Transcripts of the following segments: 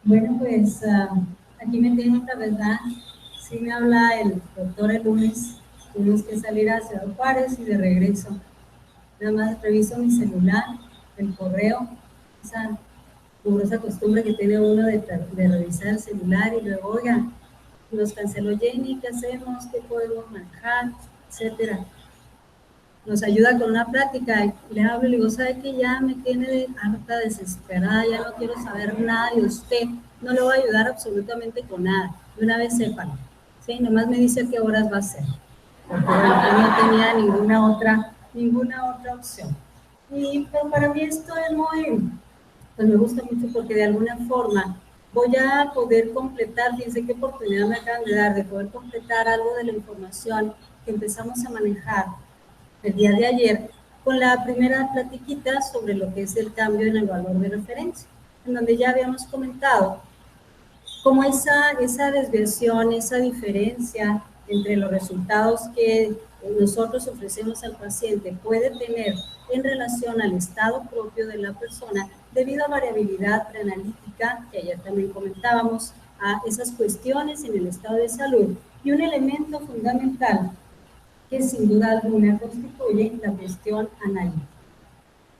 Bueno, pues aquí me tienen otra vez, ¿verdad? Sí me habla el doctor el lunes, tuvimos que salir a Ciudad Juárez y de regreso. Nada más reviso mi celular, el correo, esa esa costumbre que tiene uno de revisar el celular y luego, oiga, nos canceló Jenny, ¿qué hacemos? ¿Qué podemos manejar? Etcétera. Nos ayuda con una plática y le hablo y le digo, ¿sabe que ya me tiene harta, desesperada, ya no quiero saber nada de usted, no le voy a ayudar absolutamente con nada, de una vez sépalo, ¿sí? Nomás me dice qué horas va a ser, porque bueno, yo no tenía ninguna otra opción. Y pues para mí esto es muy, pues me gusta mucho porque de alguna forma voy a poder completar, fíjense qué oportunidad me acaban de dar de poder completar algo de la información que empezamos a manejar el día de ayer con la primera platiquita sobre lo que es el cambio en el valor de referencia, en donde ya habíamos comentado cómo esa desviación, esa diferencia entre los resultados que nosotros ofrecemos al paciente puede tener en relación al estado propio de la persona debido a variabilidad preanalítica, que ayer también comentábamos, a esas cuestiones en el estado de salud y un elemento fundamental que sin duda alguna constituye la gestión analítica.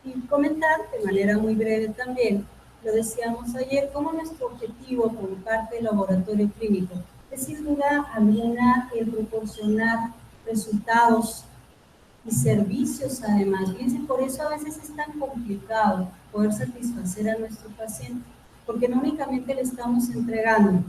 Y comentar de manera muy breve también, lo decíamos ayer, como nuestro objetivo por parte del laboratorio clínico es sin duda alguna el proporcionar resultados y servicios además. Fíjense, por eso a veces es tan complicado poder satisfacer a nuestro paciente, porque no únicamente le estamos entregando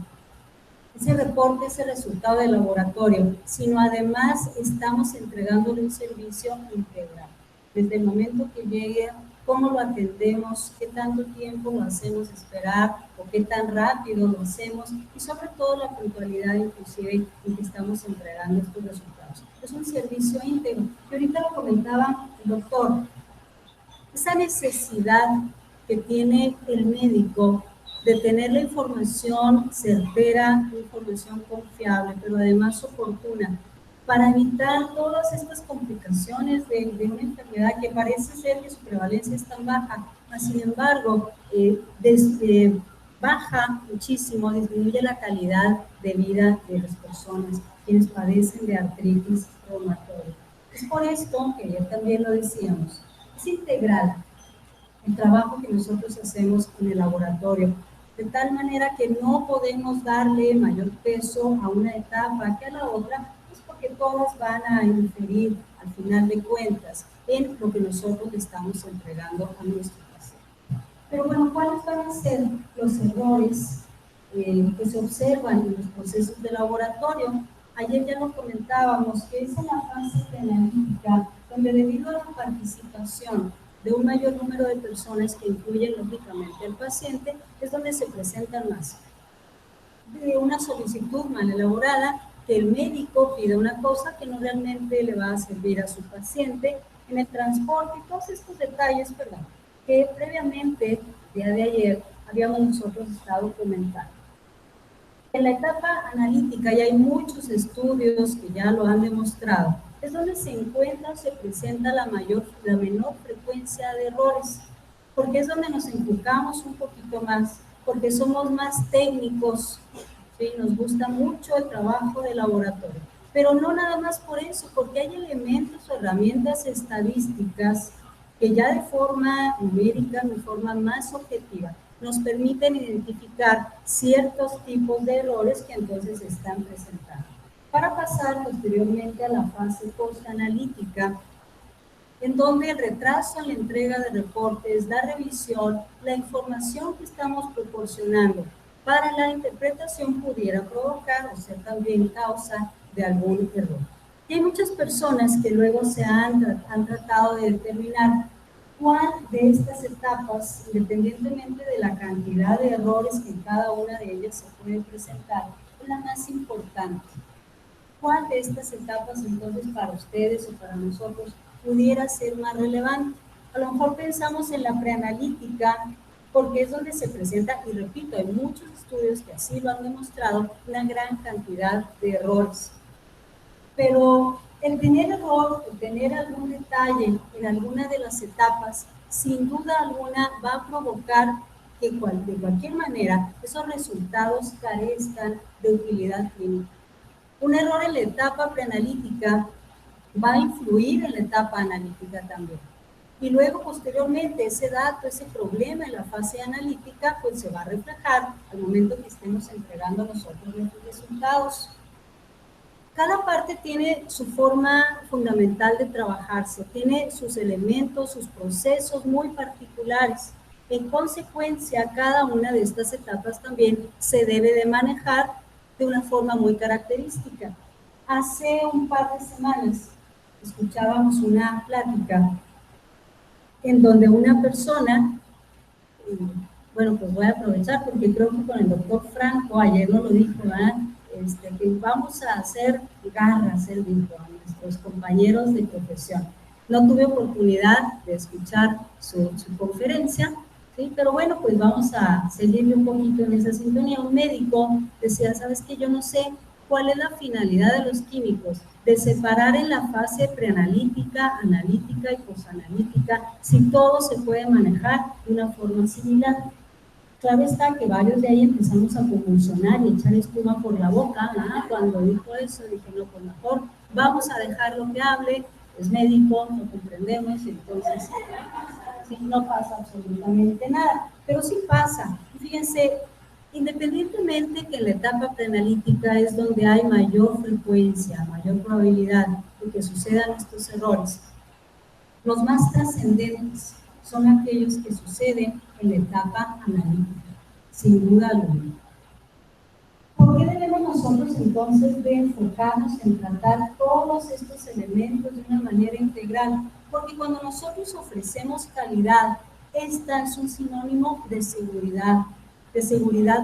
ese reporte, ese resultado del laboratorio, sino además estamos entregándole un servicio integral. Desde el momento que llegue, cómo lo atendemos, qué tanto tiempo lo hacemos esperar o qué tan rápido lo hacemos y sobre todo la puntualidad inclusive en que estamos entregando estos resultados. Es un servicio íntegro. Y ahorita lo comentaba el doctor, esa necesidad que tiene el médico de tener la información certera, información confiable, pero además oportuna, para evitar todas estas complicaciones de una enfermedad que parece ser que su prevalencia es tan baja, mas sin embargo, baja muchísimo, disminuye la calidad de vida de las personas quienes padecen de artritis reumatoide. Es por esto que ayer también lo decíamos, es integral el trabajo que nosotros hacemos en el laboratorio, de tal manera que no podemos darle mayor peso a una etapa que a la otra, pues porque todas van a inferir al final de cuentas en lo que nosotros le estamos entregando a nuestro paciente. Pero bueno, ¿cuáles van a ser los errores que se observan en los procesos de laboratorio? Ayer ya lo comentábamos, que es en la fase analítica, donde debido a la participación de un mayor número de personas que incluyen lógicamente al paciente, es donde se presentan más. De una solicitud mal elaborada, que el médico pide una cosa que no realmente le va a servir a su paciente en el transporte y todos estos detalles, perdón, que previamente, el día de ayer, habíamos nosotros estado comentando. En la etapa analítica, y hay muchos estudios que ya lo han demostrado, es donde se encuentra o se presenta la menor frecuencia de errores, porque es donde nos enfocamos un poquito más, porque somos más técnicos, ¿sí? Nos gusta mucho el trabajo de laboratorio, pero no nada más por eso, porque hay elementos o herramientas estadísticas que ya de forma numérica, de forma más objetiva, nos permiten identificar ciertos tipos de errores que entonces se están presentando. Para pasar posteriormente a la fase postanalítica, en donde el retraso en la entrega de reportes, la revisión, la información que estamos proporcionando para la interpretación pudiera provocar o ser también causa de algún error. Y hay muchas personas que luego han tratado de determinar cuál de estas etapas, independientemente de la cantidad de errores que en cada una de ellas se puede presentar, es la más importante. ¿Cuál de estas etapas entonces para ustedes o para nosotros pudiera ser más relevante? A lo mejor pensamos en la preanalítica, porque es donde se presenta, y repito, hay muchos estudios que así lo han demostrado, una gran cantidad de errores. Pero el tener error, el tener algún detalle en alguna de las etapas, sin duda alguna va a provocar que de cualquier manera esos resultados carezcan de utilidad clínica. Un error en la etapa preanalítica va a influir en la etapa analítica también. Y luego, posteriormente, ese dato, ese problema en la fase analítica, pues se va a reflejar al momento que estemos entregando nosotros nuestros resultados. Cada parte tiene su forma fundamental de trabajarse, tiene sus elementos, sus procesos muy particulares. En consecuencia, cada una de estas etapas también se debe de manejar de una forma muy característica. Hace un par de semanas escuchábamos una plática en donde una persona, bueno, pues voy a aprovechar porque creo que con el doctor Franco ayer nos lo dijo, ¿verdad? Que vamos a hacer garras, él dijo, a nuestros compañeros de profesión. No tuve oportunidad de escuchar su conferencia, ¿sí? Pero bueno, pues vamos a seguirle un poquito en esa sintonía. Un médico decía, ¿sabes qué? Yo no sé cuál es la finalidad de los químicos, de separar en la fase preanalítica, analítica y posanalítica, si todo se puede manejar de una forma similar. Claro está que varios de ahí empezamos a convulsionar y echar espuma por la boca, ¿verdad? Cuando dijo eso, dije, no, por mejor vamos a dejarlo que hable, es médico, lo comprendemos, y entonces sí, no pasa absolutamente nada, pero sí pasa. Fíjense, independientemente que en la etapa preanalítica es donde hay mayor frecuencia, mayor probabilidad de que sucedan estos errores, los más trascendentes son aquellos que suceden en la etapa analítica, sin duda alguna. ¿Por qué debemos nosotros entonces de enfocarnos en tratar todos estos elementos de una manera integral? Porque cuando nosotros ofrecemos calidad, esta es un sinónimo de seguridad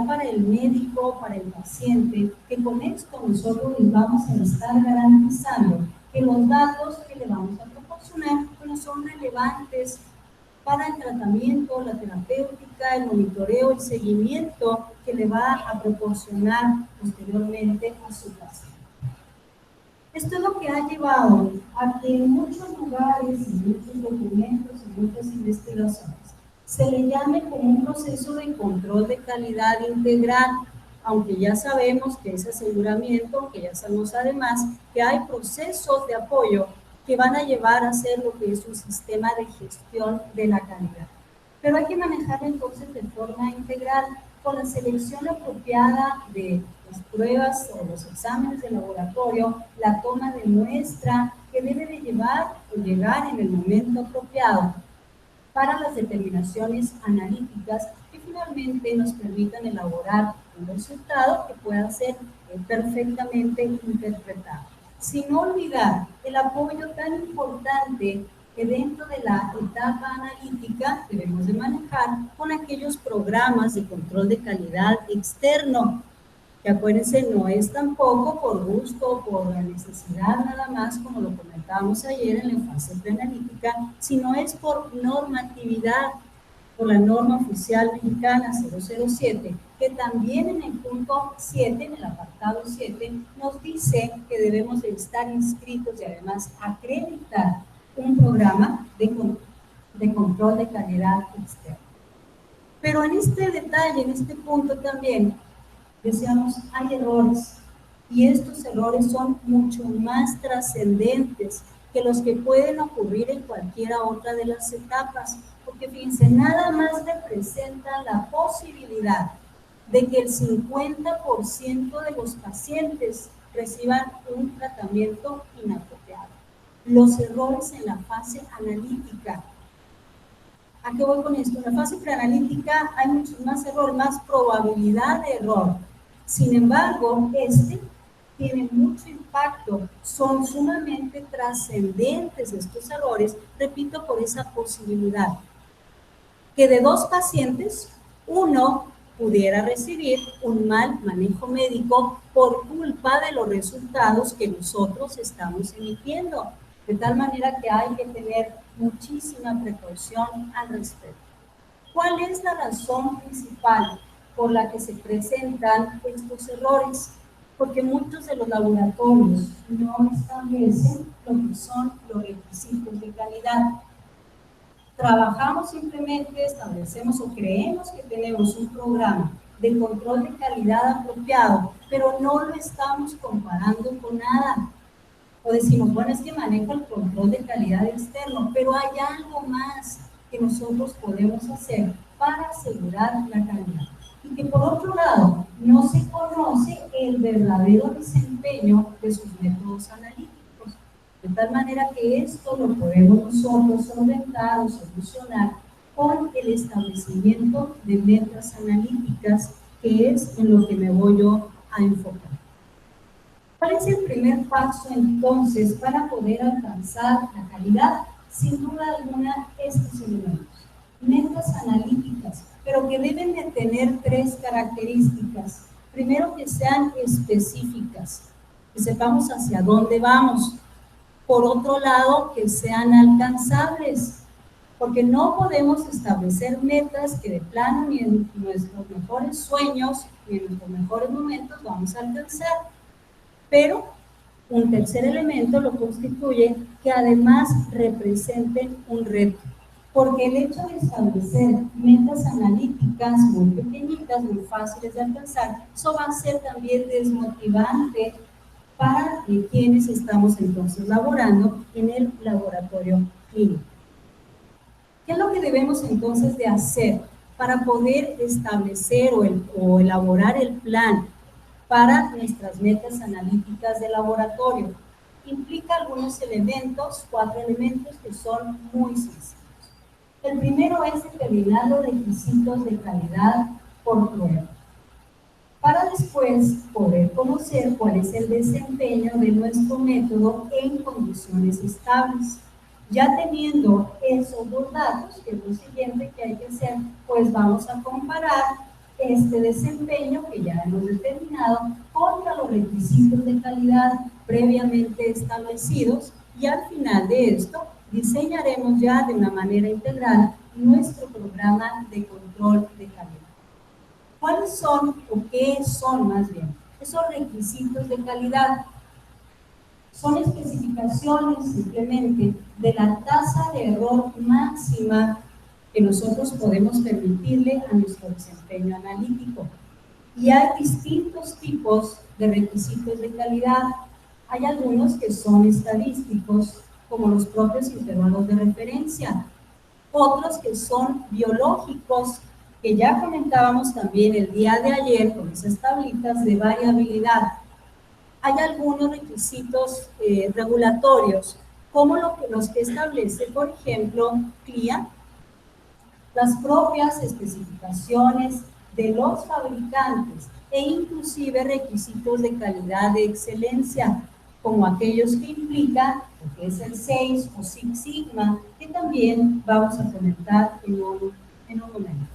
para el médico, para el paciente, que con esto nosotros les vamos a estar garantizando que los datos que le vamos a proporcionar no son relevantes para el tratamiento, la terapéutica, el monitoreo, el seguimiento que le va a proporcionar posteriormente a su paciente. Esto es lo que ha llevado a que en muchos lugares, en muchos documentos, en muchas investigaciones, se le llame como un proceso de control de calidad integral, aunque ya sabemos que es aseguramiento, aunque ya sabemos además que hay procesos de apoyo que van a llevar a hacer lo que es un sistema de gestión de la calidad. Pero hay que manejarlo entonces de forma integral, con la selección apropiada de las pruebas o los exámenes de laboratorio, la toma de muestra que debe de llevar o llegar en el momento apropiado para las determinaciones analíticas que finalmente nos permitan elaborar un resultado que pueda ser perfectamente interpretado. Sin olvidar el apoyo tan importante que dentro de la etapa analítica debemos de manejar con aquellos programas de control de calidad externo, que acuérdense, no es tampoco por gusto, por la necesidad nada más, como lo comentábamos ayer en la fase preanalítica, sino es por normatividad, por la norma oficial mexicana 007, que también en el punto 7, en el apartado 7, nos dice que debemos de estar inscritos y además acreditar un programa de control de calidad externo. Pero en este detalle, en este punto también, decíamos, hay errores, y estos errores son mucho más trascendentes que los que pueden ocurrir en cualquiera otra de las etapas, porque fíjense, nada más representa la posibilidad de que el 50% de los pacientes reciban un tratamiento inapropiado. Los errores en la fase analítica. ¿A qué voy con esto? En la fase preanalítica hay muchos más errores, más probabilidad de error. Sin embargo, tiene mucho impacto, son sumamente trascendentes estos errores, repito, por esa posibilidad. Que de 2 pacientes, uno pudiera recibir un mal manejo médico por culpa de los resultados que nosotros estamos emitiendo. De tal manera que hay que tener muchísima precaución al respecto. ¿Cuál es la razón principal por la que se presentan estos errores? Porque muchos de los laboratorios no establecen lo que son los requisitos de calidad. Trabajamos simplemente, establecemos o creemos que tenemos un programa de control de calidad apropiado, pero no lo estamos comparando con nada. O decimos, bueno, es que manejo el control de calidad externo, pero hay algo más que nosotros podemos hacer para asegurar la calidad. Y que por otro lado, no se conoce el verdadero desempeño de sus métodos analíticos. De tal manera que esto lo podemos nosotros solventar o solucionar con el establecimiento de metas analíticas, que es en lo que me voy yo a enfocar. ¿Cuál es el primer paso entonces para poder alcanzar la calidad? Sin duda alguna, estos elementos. Metas analíticas, pero que deben de tener tres características. Primero, que sean específicas, que sepamos hacia dónde vamos. Por otro lado, que sean alcanzables, porque no podemos establecer metas que de plano ni en nuestros mejores sueños ni en nuestros mejores momentos vamos a alcanzar. Pero un tercer elemento lo constituye que además representen un reto, porque el hecho de establecer metas analíticas muy pequeñitas, muy fáciles de alcanzar, eso va a ser también desmotivante para quienes estamos entonces laborando en el laboratorio clínico. ¿Qué es lo que debemos entonces de hacer para poder establecer o elaborar el plan para nuestras metas analíticas de laboratorio? Implica algunos elementos, 4 elementos que son muy sencillos. El primero es determinar los requisitos de calidad por prueba, para después poder conocer cuál es el desempeño de nuestro método en condiciones estables. Ya teniendo esos dos datos, que es lo siguiente que hay que hacer, pues vamos a comparar este desempeño que ya hemos determinado contra los requisitos de calidad previamente establecidos, y al final de esto diseñaremos ya de una manera integral nuestro programa de control de calidad. ¿Cuáles son o qué son más bien esos requisitos de calidad? Son especificaciones simplemente de la tasa de error máxima que nosotros podemos permitirle a nuestro desempeño analítico. Y hay distintos tipos de requisitos de calidad. Hay algunos que son estadísticos, como los propios intervalos de referencia. Otros que son biológicos, que ya comentábamos también el día de ayer con esas tablitas de variabilidad. Hay algunos requisitos regulatorios, como los que establece, por ejemplo, CLIA, las propias especificaciones de los fabricantes e inclusive requisitos de calidad de excelencia, como aquellos que implican lo que es el 6 o Six Sigma, que también vamos a comentar en un momento.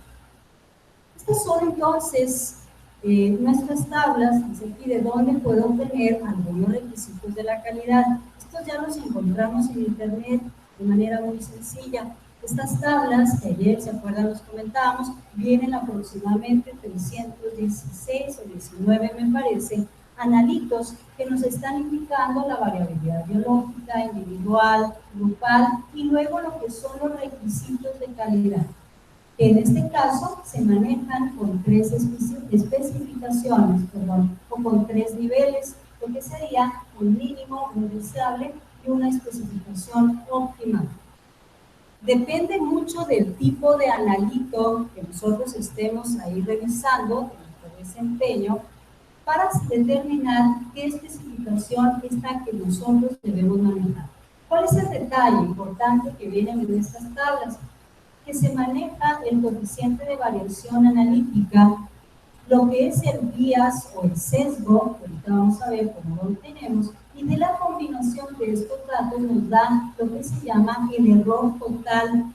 Estas son entonces nuestras tablas, dice aquí de dónde puedo obtener algunos requisitos de la calidad. Estos ya los encontramos en internet de manera muy sencilla. Estas tablas, que ayer, ¿se acuerdan? Los comentábamos, vienen aproximadamente 316 o 19, me parece, analitos que nos están indicando la variabilidad biológica, individual, grupal y luego lo que son los requisitos de calidad. En este caso se manejan con 3 especificaciones, o con 3 niveles, lo que sería un mínimo, un deseable y una especificación óptima. Depende mucho del tipo de analito que nosotros estemos ahí revisando, de nuestro desempeño, para determinar qué especificación es la que nosotros debemos manejar. ¿Cuál es el detalle importante que viene en estas tablas? Que se maneja el coeficiente de variación analítica, lo que es el bias o el sesgo, que ahorita vamos a ver cómo lo obtenemos, y de la combinación de estos datos nos da lo que se llama el error total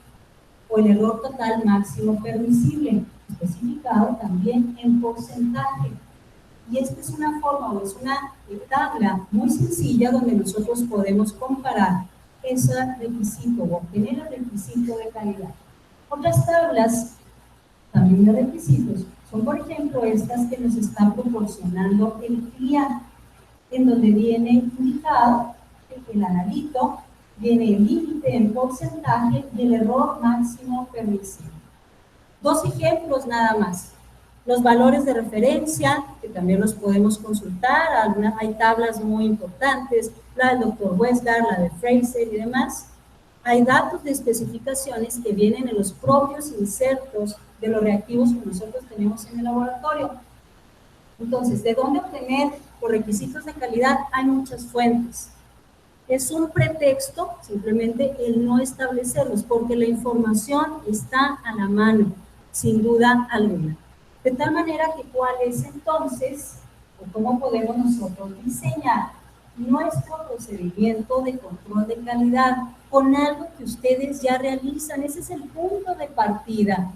o el error total máximo permisible, especificado también en porcentaje. Y esta es una forma o es una tabla muy sencilla donde nosotros podemos comparar ese requisito o obtener el requisito de calidad. Otras tablas también de requisitos son, por ejemplo, estas que nos está proporcionando el CLIA, en donde viene indicado el analito viene el límite en porcentaje y el error máximo permisible. Dos ejemplos nada más. Los valores de referencia, que también los podemos consultar, hay tablas muy importantes, la del doctor Westgar, la de Fraser y demás. Hay datos de especificaciones que vienen en los propios insertos de los reactivos que nosotros tenemos en el laboratorio. Entonces, ¿de dónde obtener los requisitos de calidad? Hay muchas fuentes. Es un pretexto simplemente el no establecerlos, porque la información está a la mano, sin duda alguna. De tal manera que cuál es entonces, o cómo podemos nosotros diseñar nuestro procedimiento de control de calidad con algo que ustedes ya realizan. Ese es el punto de partida.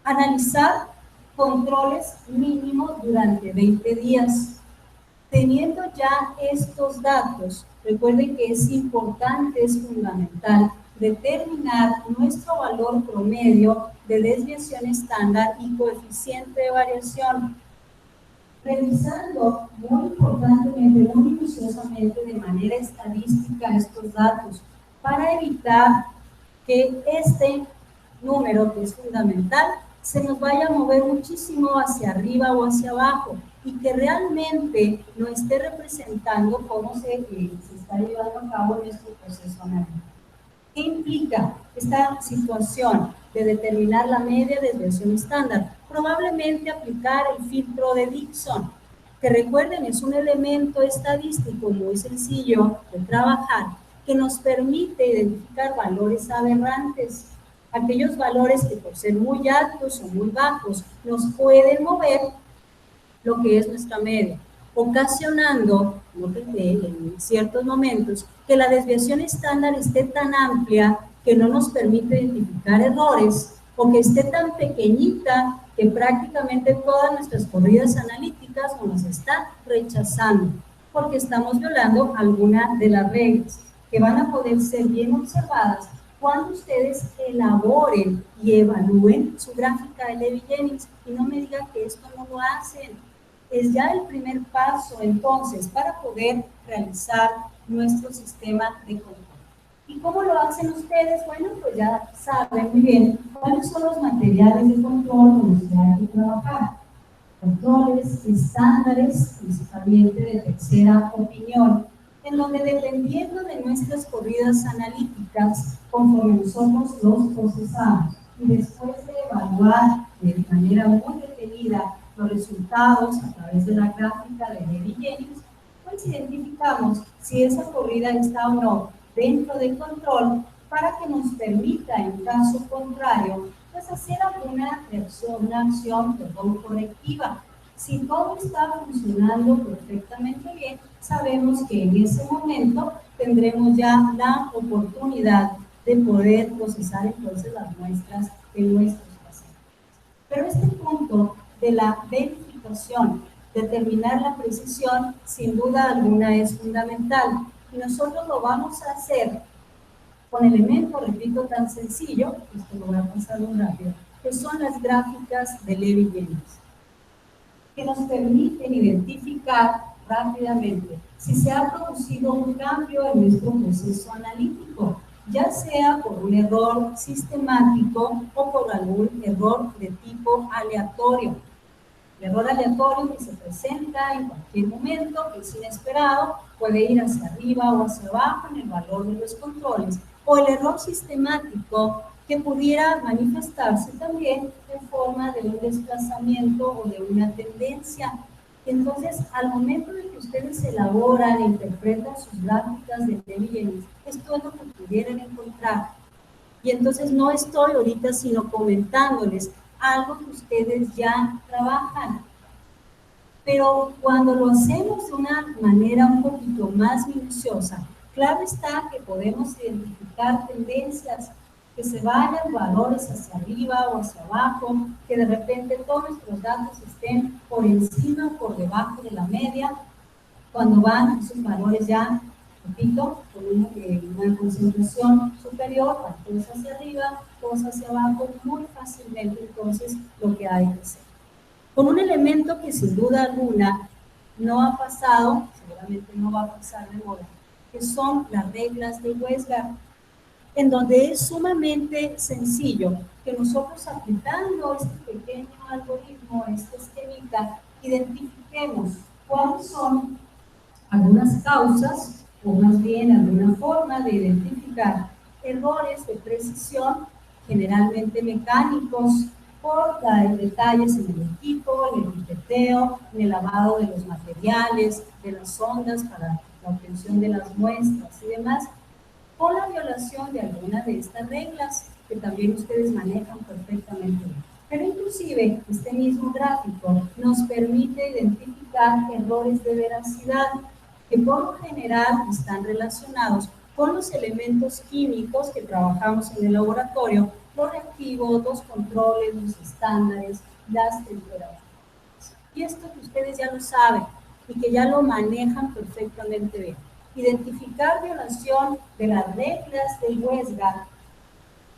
Analizar controles mínimos durante 20 días. Teniendo ya estos datos, recuerden que es importante, es fundamental determinar nuestro valor promedio de desviación estándar y coeficiente de variación. Revisando muy importantemente, muy minuciosamente, de manera estadística estos datos, para evitar que este número, que es fundamental, se nos vaya a mover muchísimo hacia arriba o hacia abajo y que realmente no esté representando cómo se está llevando a cabo nuestro proceso analítico. ¿Qué implica esta situación de determinar la media de desviación estándar? Probablemente aplicar el filtro de Dickson, que recuerden es un elemento estadístico muy sencillo de trabajar, que nos permite identificar valores aberrantes, aquellos valores que por ser muy altos o muy bajos nos pueden mover lo que es nuestra media, ocasionando en ciertos momentos que la desviación estándar esté tan amplia que no nos permite identificar errores o que esté tan pequeñita que prácticamente todas nuestras corridas analíticas nos está rechazando porque estamos violando alguna de las reglas que van a poder ser bien observadas cuando ustedes elaboren y evalúen su gráfica de Levy-Jennings. Y no me digan que esto no lo hacen. Es ya el primer paso, entonces, para poder realizar nuestro sistema de control. ¿Y cómo lo hacen ustedes? Bueno, pues ya saben muy bien cuáles son los materiales de control con los que hay que trabajar. Controles, estándares, principalmente de tercera opinión, en donde dependiendo de nuestras corridas analíticas, conforme nosotros los procesamos, y después de evaluar de manera muy detenida los resultados a través de la gráfica de Levy-Jennings, pues identificamos si esa corrida está o no dentro del control para que nos permita, en caso contrario, pues hacer alguna acción correctiva. Si todo está funcionando perfectamente bien, sabemos que en ese momento tendremos ya la oportunidad de poder procesar entonces las muestras de nuestros pacientes. Pero este punto de la verificación, determinar la precisión, sin duda alguna es fundamental. Y nosotros lo vamos a hacer con elementos, repito, tan sencillo, esto lo voy a pasar muy rápido, que son las gráficas de Levy-Jennings, que nos permiten identificar rápidamente si se ha producido un cambio en nuestro proceso analítico, ya sea por un error sistemático o por algún error de tipo aleatorio. El error aleatorio que se presenta en cualquier momento, que es inesperado, puede ir hacia arriba o hacia abajo en el valor de los controles, o el error sistemático que pudiera manifestarse también en forma de un desplazamiento o de una tendencia. Entonces, al momento de que ustedes elaboran e interpretan sus gráficas de Levy-Jennings, esto es lo que pudieran encontrar. Y entonces no estoy ahorita sino comentándoles algo que ustedes ya trabajan. Pero cuando lo hacemos de una manera un poquito más minuciosa, claro está que podemos identificar tendencias, que se vayan valores hacia arriba o hacia abajo, que de repente todos nuestros datos estén por encima o por debajo de la media, cuando van esos valores ya, repito, con una concentración superior, todos hacia arriba, todos hacia abajo, muy fácilmente entonces lo que hay que hacer. Con un elemento que sin duda alguna no ha pasado, seguramente no va a pasar de moda, que son las reglas de Westgard, en donde es sumamente sencillo que nosotros, aplicando este pequeño algoritmo, esta esquemita, identifiquemos cuáles son algunas causas, o más bien alguna forma de identificar errores de precisión, generalmente mecánicos, por detalles en el equipo, en el pipeteo, en el lavado de los materiales, de las ondas para la obtención de las muestras y demás, por la violación de alguna de estas reglas que también ustedes manejan perfectamente bien. Pero inclusive este mismo gráfico nos permite identificar errores de veracidad que por lo general están relacionados con los elementos químicos que trabajamos en el laboratorio, los reactivos, los controles, los estándares, las temperaturas. Y esto que ustedes ya lo saben y que ya lo manejan perfectamente bien. Identificar violación de las reglas del Westgard,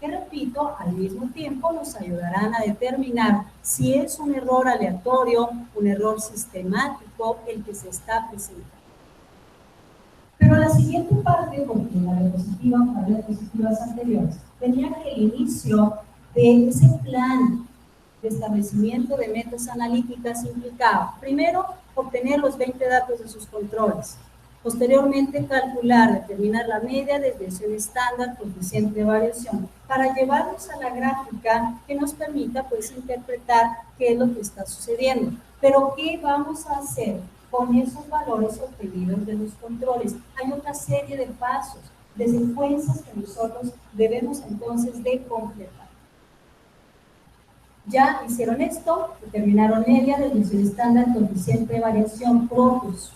que repito, al mismo tiempo nos ayudarán a determinar si es un error aleatorio, un error sistemático el que se está presentando. Pero la siguiente parte, porque la diapositiva, para las diapositivas anteriores, tenía que el inicio de ese plan de establecimiento de metas analíticas implicaba, primero, obtener los 20 datos de sus controles, posteriormente calcular, determinar la media, desviación estándar, coeficiente de variación, para llevarnos a la gráfica que nos permita pues interpretar qué es lo que está sucediendo. Pero ¿qué vamos a hacer con esos valores obtenidos de los controles? Hay otra serie de pasos, de secuencias que nosotros debemos entonces de completar. Ya hicieron esto, determinaron media, desviación estándar, coeficiente de variación propios.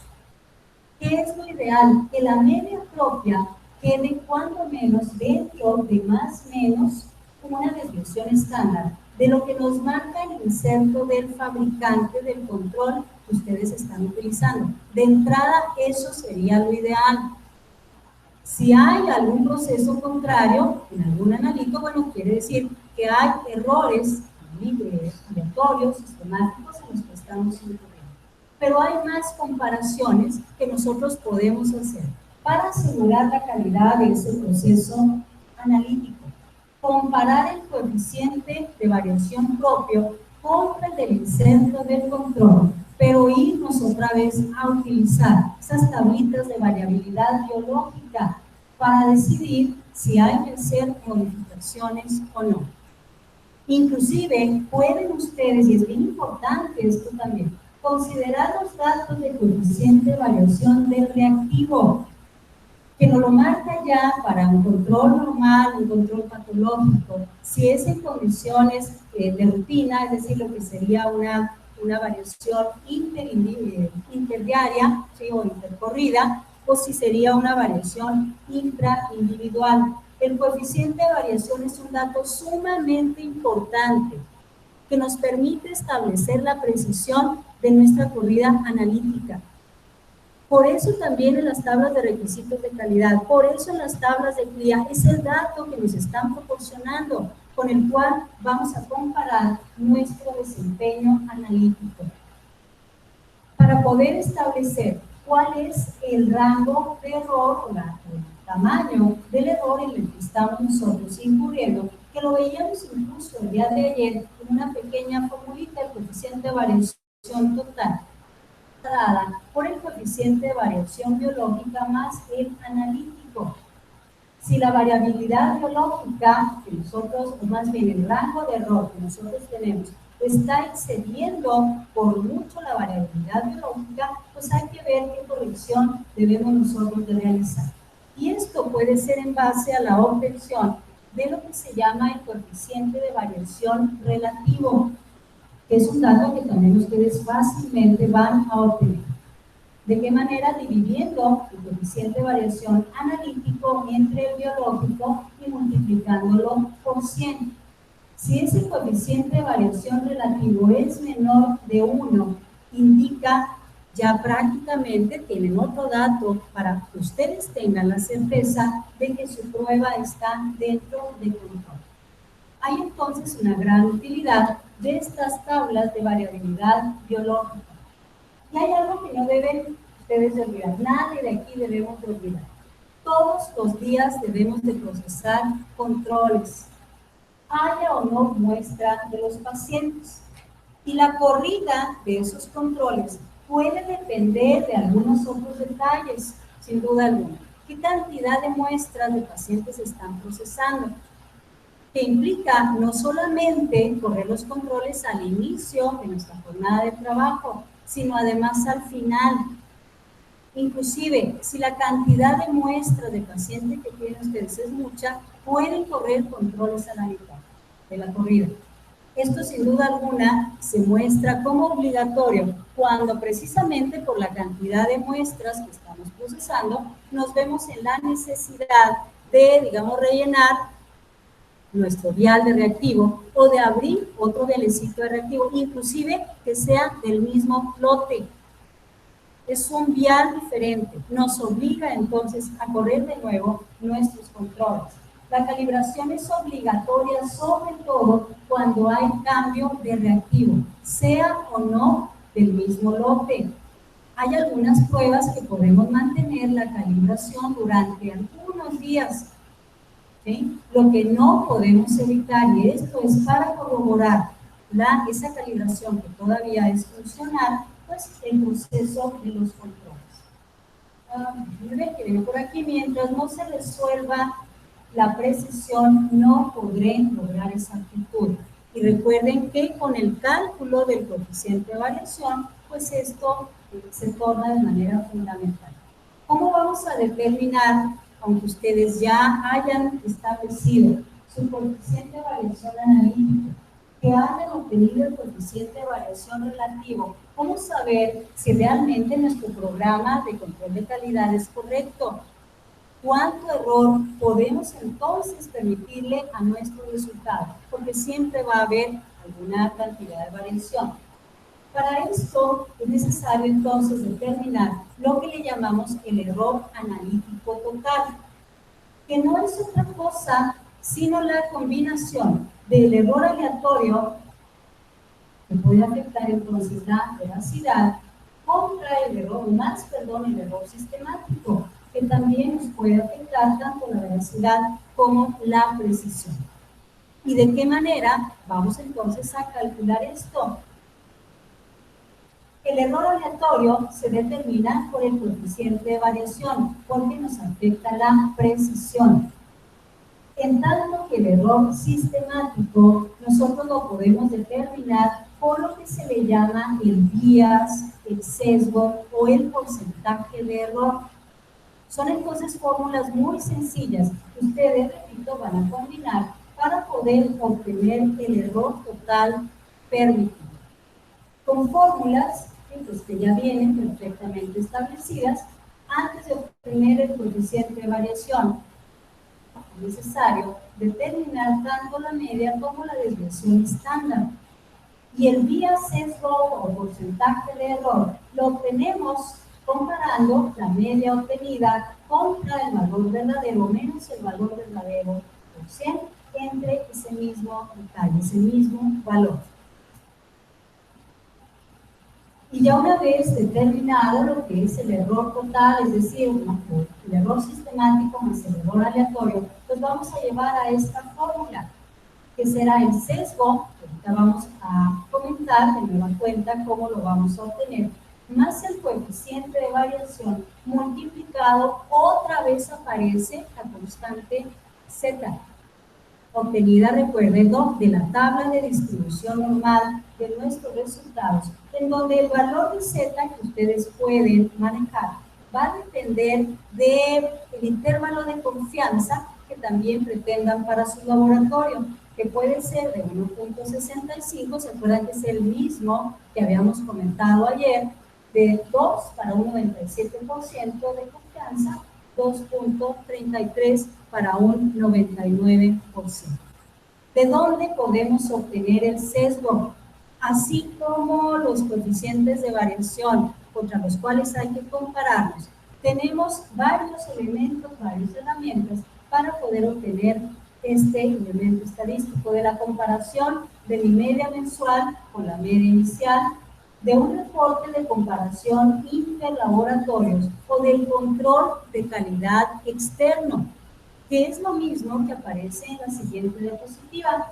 ¿Qué es lo ideal? Que la media propia quede cuando menos dentro de más o menos una desviación estándar de lo que nos marca el inserto del fabricante del control que ustedes están utilizando. De entrada, eso sería lo ideal. Si hay algún proceso contrario en algún analito, bueno, quiere decir que hay errores aleatorios, sistemáticos en los que estamos incurriendo. Pero hay más comparaciones que nosotros podemos hacer para asegurar la calidad de ese proceso analítico. Comparar el coeficiente de variación propio contra el del inserto del control, pero irnos otra vez a utilizar esas tablitas de variabilidad biológica para decidir si hay que hacer modificaciones o no. Inclusive pueden ustedes, y es bien importante esto también, considerar los datos de coeficiente de variación del reactivo, que nos lo marca ya para un control normal, un control patológico, si es en condiciones de rutina, es decir, lo que sería una variación interdiaria, ¿sí? O intercorrida, o si sería una variación intraindividual. El coeficiente de variación es un dato sumamente importante que nos permite establecer la precisión de nuestra corrida analítica. Por eso también en las tablas de requisitos de calidad, por eso en las tablas de CLIA, es el dato que nos están proporcionando, con el cual vamos a comparar nuestro desempeño analítico. Para poder establecer cuál es el rango de error o el tamaño del error en el que estamos nosotros incurriendo, que lo veíamos incluso el día de ayer en una pequeña formulita, el coeficiente de variación total, dada por el coeficiente de variación biológica más el analítico. Si la variabilidad biológica que nosotros, o más bien el rango de error que nosotros tenemos, está excediendo por mucho la variabilidad biológica, pues hay que ver qué corrección debemos nosotros de realizar. Y esto puede ser en base a la obtención de lo que se llama el coeficiente de variación relativo, que es un dato que también ustedes fácilmente van a obtener. ¿De qué manera? Dividiendo el coeficiente de variación analítico entre el biológico y multiplicándolo por 100. Si ese coeficiente de variación relativo es menor de 1, indica ya prácticamente, tienen otro dato para que ustedes tengan la certeza de que su prueba está dentro de control. Hay entonces una gran utilidad de estas tablas de variabilidad biológica. Y hay algo que no deben ustedes de olvidar, nadie de aquí debemos de olvidar. Todos los días debemos de procesar controles, haya o no muestra de los pacientes. Y la corrida de esos controles puede depender de algunos otros detalles, sin duda alguna. ¿Qué cantidad de muestras de pacientes están procesando? Que implica no solamente correr los controles al inicio de nuestra jornada de trabajo, sino además al final. Inclusive, si la cantidad de muestras de pacientes que tienen ustedes es mucha, pueden correr controles a la mitad de la corrida. Esto sin duda alguna se muestra como obligatorio cuando precisamente por la cantidad de muestras que estamos procesando nos vemos en la necesidad de, digamos, rellenar nuestro vial de reactivo o de abrir otro vialecito de reactivo, inclusive que sea del mismo lote. Es un vial diferente, nos obliga entonces a correr de nuevo nuestros controles. La calibración es obligatoria sobre todo cuando hay cambio de reactivo, sea o no del mismo lote. Hay algunas pruebas que podemos mantener la calibración durante algunos días, ¿sí? Lo que no podemos evitar, y esto es para corroborar esa calibración que todavía es funcional, pues el proceso de los controles. Que vengo por aquí, mientras no se resuelva la precisión, no podré lograr exactitud. Y recuerden que con el cálculo del coeficiente de variación, pues esto se torna de manera fundamental. ¿Cómo vamos a determinar, aunque ustedes ya hayan establecido su coeficiente de variación analítico, que hayan obtenido el coeficiente de variación relativo? ¿Cómo saber si realmente nuestro programa de control de calidad es correcto? ¿Cuánto error podemos entonces permitirle a nuestro resultado? Porque siempre va a haber alguna cantidad de variación. Para esto es necesario entonces determinar lo que le llamamos el error analítico total, que no es otra cosa sino la combinación del error aleatorio, que puede afectar entonces la veracidad, contra el error sistemático, que también nos puede afectar tanto la veracidad como la precisión. ¿Y de qué manera vamos entonces a calcular esto? El error aleatorio se determina por el coeficiente de variación, porque nos afecta la precisión. En tanto que el error sistemático, nosotros lo podemos determinar por lo que se le llama el bias, el sesgo o el porcentaje de error. Son entonces fórmulas muy sencillas que ustedes, repito, van a combinar para poder obtener el error total permitido. Con fórmulas pues, que ya vienen perfectamente establecidas, antes de obtener el coeficiente de variación, es necesario determinar tanto la media como la desviación estándar. Y el vía sesgo o porcentaje de error lo obtenemos comparando la media obtenida contra el valor verdadero menos el valor verdadero por 100 entre ese mismo detalle, ese mismo valor. Y ya una vez determinado lo que es el error total, es decir, el error sistemático más el error aleatorio, pues vamos a llevar a esta fórmula, que será el sesgo, que ahorita vamos a comentar de nueva cuenta cómo lo vamos a obtener, más el coeficiente de variación multiplicado, otra vez aparece la constante Z, obtenida, recuerden, de la tabla de distribución normal de nuestros resultados, en donde el valor de Z que ustedes pueden manejar va a depender del intervalo de confianza que también pretendan para su laboratorio, que puede ser de 1.65, se acuerdan que es el mismo que habíamos comentado ayer, de 2 para un 97% de confianza, 2.33 para un 99%. ¿De dónde podemos obtener el sesgo? Así como los coeficientes de variación contra los cuales hay que compararlos, tenemos varios elementos, varias herramientas para poder obtener este elemento estadístico de la comparación de mi media mensual con la media inicial, de un reporte de comparación interlaboratorios o del control de calidad externo, que es lo mismo que aparece en la siguiente diapositiva,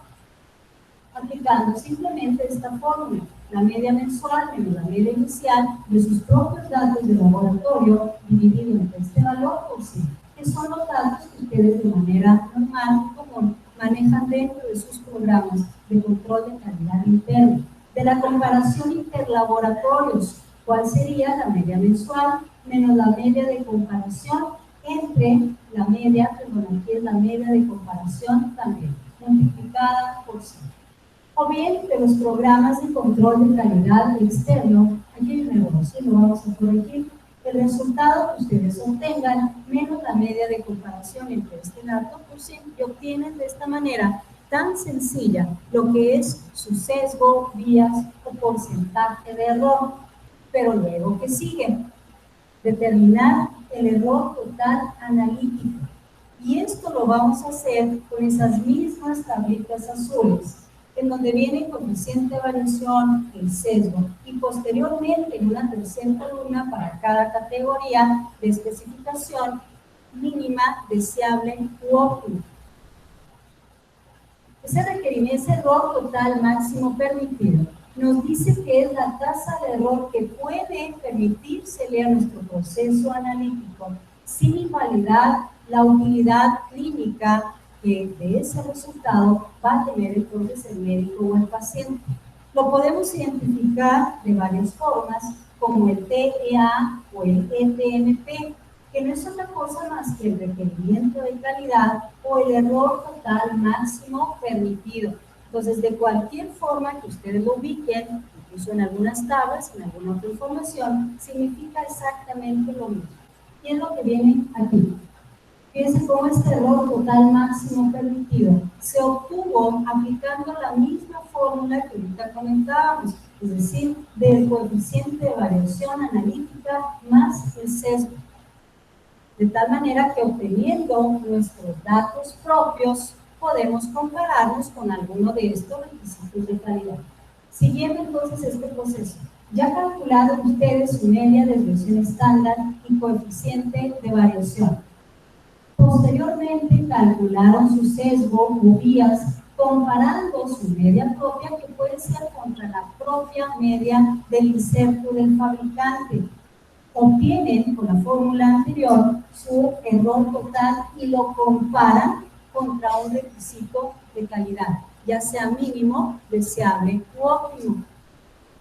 aplicando simplemente esta fórmula, la media mensual menos la media inicial de sus propios datos de laboratorio dividido entre este valor por 100, que son los datos que ustedes de manera normal y común manejan dentro de sus programas de control de calidad interno. De la comparación interlaboratorios, ¿cuál sería la media mensual menos la media de comparación entre la media, perdón, aquí es la media de comparación también, multiplicada por 100? O bien de los programas de control de calidad externo, aquí hay un error, sí, lo vamos a corregir. El resultado que ustedes obtengan menos la media de comparación entre este dato por 100 y obtienen de esta manera tan sencilla lo que es su sesgo, vías o porcentaje de error. Pero luego, ¿qué sigue? Determinar el error total analítico. Y esto lo vamos a hacer con esas mismas tablitas azules, en donde viene el coeficiente de variación, el sesgo, y posteriormente en una tercera columna para cada categoría de especificación mínima, deseable u óptima. Ese requerimiento, ese error total máximo permitido, nos dice que es la tasa de error que puede permitírsele a nuestro proceso analítico sin invalidar la utilidad clínica que de ese resultado va a tener entonces el médico o el paciente. Lo podemos identificar de varias formas, como el TEA o el ETMP, que no es otra cosa más que el requerimiento de calidad o el error total máximo permitido. Entonces, de cualquier forma que ustedes lo ubiquen, incluso en algunas tablas, en alguna otra información, significa exactamente lo mismo. Y es lo que viene aquí. Fíjense cómo este error total máximo permitido se obtuvo aplicando la misma fórmula que ahorita comentábamos, es decir, del coeficiente de variación analítica más el sesgo. De tal manera que obteniendo nuestros datos propios, podemos compararnos con alguno de estos requisitos de calidad. Siguiendo entonces este proceso, ya calcularon ustedes su media de desviación estándar y coeficiente de variación. Posteriormente calcularon su sesgo o vías comparando su media propia, que puede ser contra la propia media del inserto del fabricante. Obtienen con la fórmula anterior su error total y lo comparan contra un requisito de calidad, ya sea mínimo, deseable u óptimo.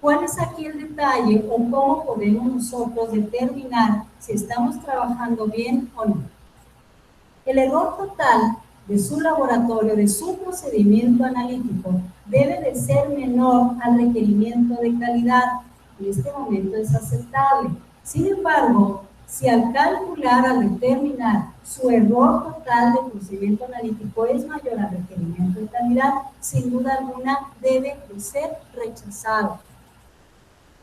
¿Cuál es aquí el detalle o cómo podemos nosotros determinar si estamos trabajando bien o no? El error total de su laboratorio, de su procedimiento analítico, debe de ser menor al requerimiento de calidad. En este momento es aceptable. Sin embargo, si al calcular, al determinar su error total de procedimiento analítico es mayor al requerimiento de calidad, sin duda alguna debe de ser rechazado.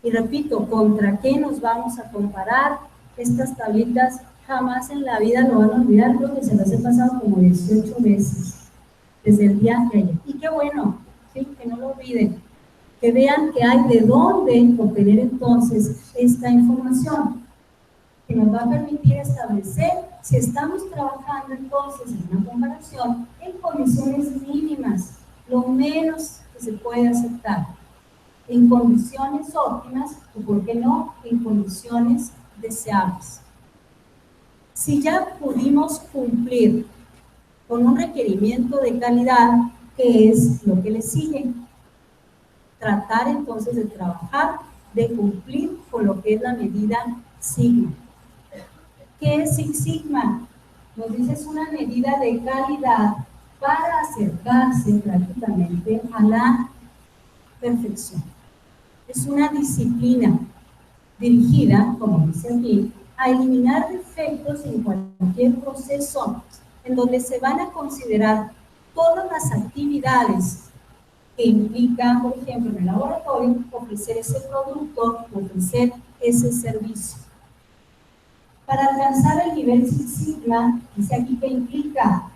Y repito, ¿contra qué nos vamos a comparar? Estas tablitas jamás en la vida lo van a olvidar, creo que se las he pasado como 18 veces desde el día de ayer. Y qué bueno, ¿sí? Que no lo olviden, que vean que hay de dónde obtener entonces esta información, que nos va a permitir establecer si estamos trabajando entonces en una comparación en condiciones mínimas, lo menos que se puede aceptar, en condiciones óptimas o, por qué no, en condiciones deseables. Si ya pudimos cumplir con un requerimiento de calidad, ¿qué es lo que le sigue? Tratar entonces de trabajar, de cumplir con lo que es la medida sigma. ¿Qué es Six Sigma? Nos dice es una medida de calidad para acercarse prácticamente a la perfección. Es una disciplina dirigida, como dice aquí, a eliminar defectos en cualquier proceso, en donde se van a considerar todas las actividades que implican, por ejemplo, en el laboratorio, ofrecer ese producto, ofrecer ese servicio. Para alcanzar el nivel Six Sigma, dice aquí que implica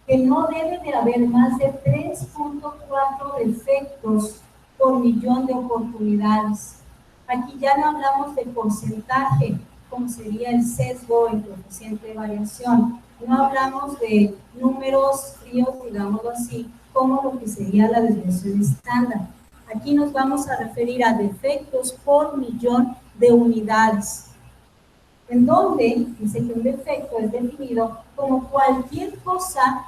que no debe de haber más de 3.4 defectos por millón de oportunidades. Aquí ya no hablamos de porcentaje, como sería el sesgo, el coeficiente de variación. No hablamos de números fríos, digámoslo así, como lo que sería la desviación estándar. Aquí nos vamos a referir a defectos por millón de unidades, en donde dice que un defecto es definido como cualquier cosa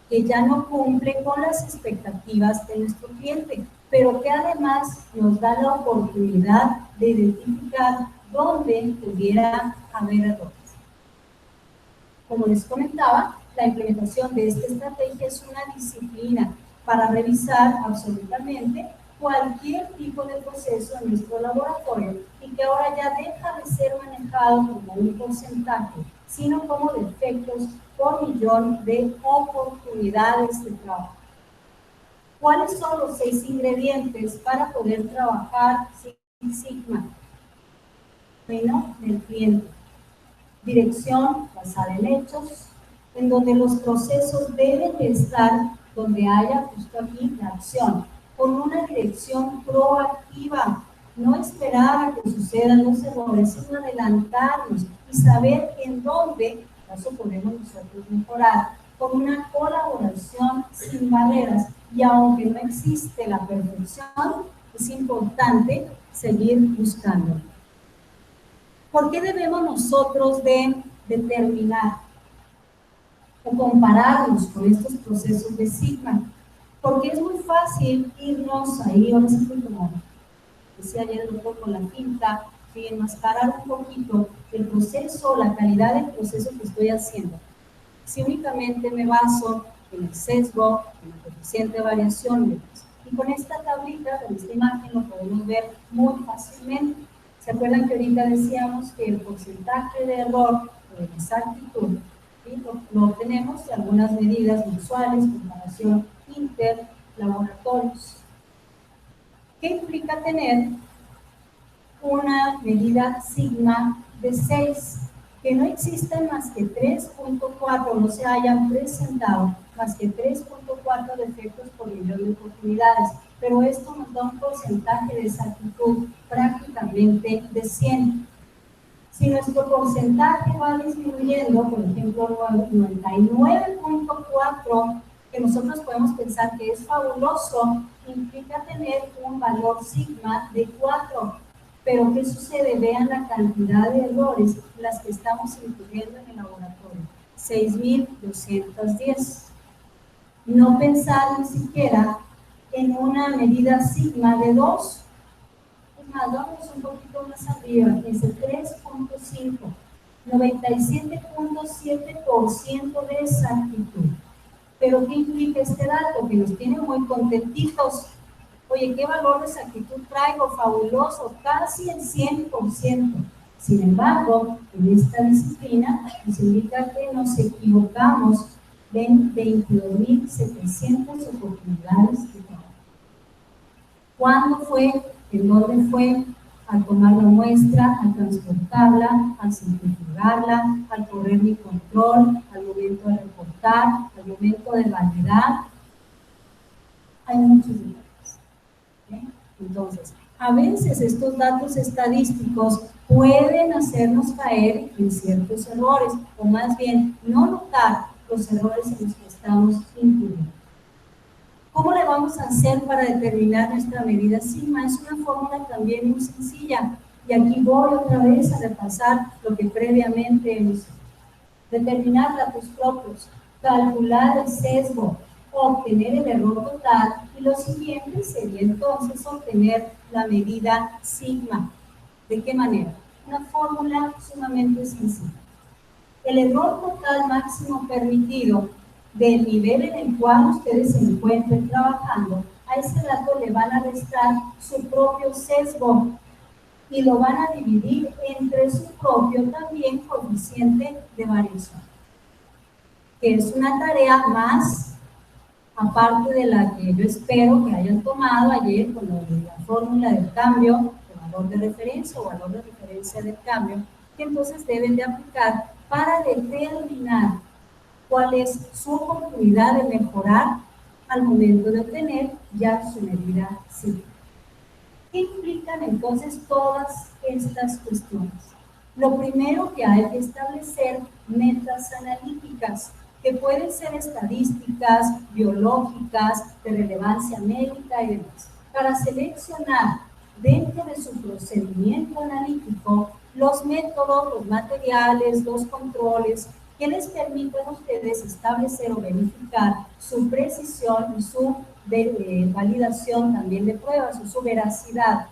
que ya no cumple con las expectativas de nuestro cliente, pero que además nos da la oportunidad de identificar dónde pudiera haber errores. Como les comentaba, la implementación de esta estrategia es una disciplina para revisar absolutamente cualquier tipo de proceso en nuestro laboratorio y que ahora ya deja de ser manejado como un porcentaje, sino como defectos por millón de oportunidades de trabajo. ¿Cuáles son los 6 ingredientes para poder trabajar Six Sigma? Bueno, del cliente. Dirección basada en hechos, en donde los procesos deben de estar donde haya justo aquí la acción, con una dirección proactiva, no esperar a que sucedan los errores, sino adelantarnos y saber en dónde, caso podemos nosotros mejorar, con una colaboración sin barreras, y aunque no existe la perfección, es importante seguir buscándolo. ¿Por qué debemos nosotros de determinar o compararnos con estos procesos de Sigma? Porque es muy fácil irnos ahí, ahora sí como decía ayer el doctor con la pinta, y enmascarar un poquito el proceso, la calidad del proceso que estoy haciendo. Si únicamente me baso en el sesgo, en el coeficiente de variación, y con esta tablita, con esta imagen, lo podemos ver muy fácilmente. ¿Se acuerdan que ahorita decíamos que el porcentaje de error o de exactitud, ¿sí? lo obtenemos de algunas medidas mensuales, comparación interlaboratorios? ¿Qué implica tener una medida sigma de 6? Que no existen más que 3.4, no se hayan presentado más que 3.4 defectos por millón de oportunidades, pero esto nos da un porcentaje de exactitud prácticamente de 100. Si nuestro porcentaje va disminuyendo, por ejemplo, 99.4, que nosotros podemos pensar que es fabuloso, implica tener un valor sigma de 4. Pero ¿qué sucede? Vean la cantidad de errores las que estamos incluyendo en el laboratorio. 6.210. No pensar ni siquiera en una medida sigma de 2. Vamos un poquito más arriba, es el 3.5, 97.7% de exactitud. Pero ¿qué implica este dato? Que nos tiene muy contentitos. Oye, ¿qué valor de exactitud traigo? Fabuloso, casi el 100%. Sin embargo, en esta disciplina nos indica que nos equivocamos en 22.700 oportunidades de trabajo. ¿Cuándo fue? ¿En dónde fue? Al tomar la muestra, al transportarla, al centrifugarla, al correr mi control, al momento de reportar, al momento de validar. Hay muchos detalles. ¿Okay? Entonces, a veces estos datos estadísticos pueden hacernos caer en ciertos errores, o más bien no notar los errores en los que estamos incurriendo. ¿Cómo le vamos a hacer para determinar nuestra medida sigma? Es una fórmula también muy sencilla. Y aquí voy otra vez a repasar lo que previamente hemos hecho. Determinar datos propios, calcular el sesgo, obtener el error total, y lo siguiente sería entonces obtener la medida sigma. ¿De qué manera? Una fórmula sumamente sencilla. El error total máximo permitido del nivel en el cual ustedes se encuentren trabajando, a ese dato le van a restar su propio sesgo y lo van a dividir entre su propio también coeficiente de variación, que es una tarea más, aparte de la que yo espero que hayan tomado ayer con la fórmula del cambio, de valor de referencia o valor de referencia del cambio, que entonces deben de aplicar para determinar cuál es su oportunidad de mejorar al momento de obtener ya su medida sigma. ¿Qué implican entonces todas estas cuestiones? Lo primero que hay que establecer metas analíticas, que pueden ser estadísticas, biológicas, de relevancia médica y demás, para seleccionar dentro de su procedimiento analítico los métodos, los materiales, los controles que les permitan a ustedes establecer o verificar su precisión y su validación también de pruebas o su veracidad.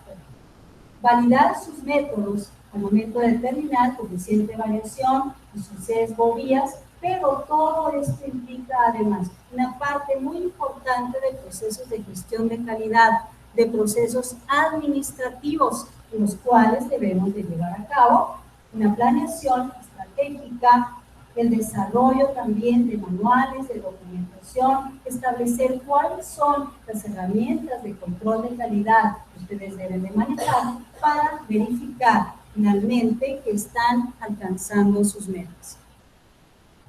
Validar sus métodos al momento de determinar coeficiente de variación y su sesgo vías, pero todo esto implica además una parte muy importante de procesos de gestión de calidad, de procesos administrativos, en los cuales debemos de llevar a cabo una planeación estratégica, el desarrollo también de manuales, de documentación, establecer cuáles son las herramientas de control de calidad que ustedes deben de manejar para verificar finalmente que están alcanzando sus metas.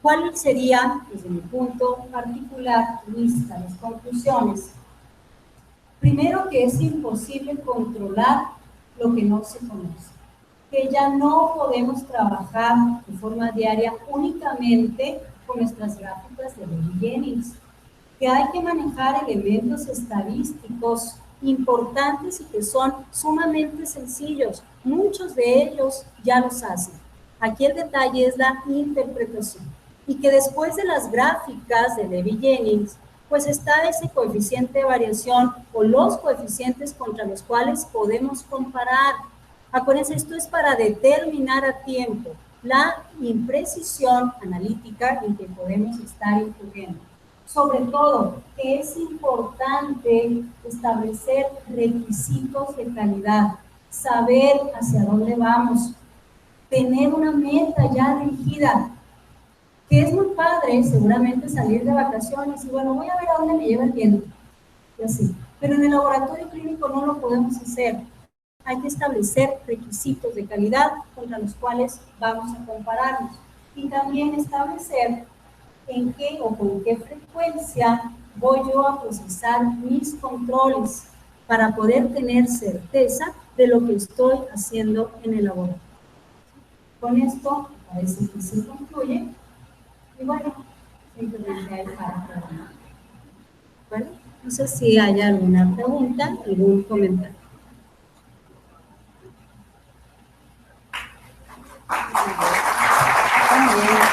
¿Cuáles serían, desde mi punto particular de vista, las conclusiones? Primero, que es imposible controlar lo que no se conoce, que ya no podemos trabajar de forma diaria únicamente con nuestras gráficas de David Jennings, que hay que manejar elementos estadísticos importantes y que son sumamente sencillos. Muchos de ellos ya los hacen. Aquí el detalle es la interpretación. Y que después de las gráficas de David Jennings, pues está ese coeficiente de variación o los coeficientes contra los cuales podemos comparar. Acuérdense, esto es para determinar a tiempo la imprecisión analítica en que podemos estar incurriendo. Sobre todo, que es importante establecer requisitos de calidad, saber hacia dónde vamos, tener una meta ya dirigida, que es muy padre seguramente salir de vacaciones y bueno, voy a ver a dónde me lleva el viento, y así. Pero en el laboratorio clínico no lo podemos hacer. Hay que establecer requisitos de calidad contra los cuales vamos a compararnos y también establecer en qué o con qué frecuencia voy yo a procesar mis controles para poder tener certeza de lo que estoy haciendo en el laboratorio. Con esto parece que se concluye y bueno, simplemente hay para preguntar. Bueno, no sé si hay alguna pregunta, algún comentario. Muy bien.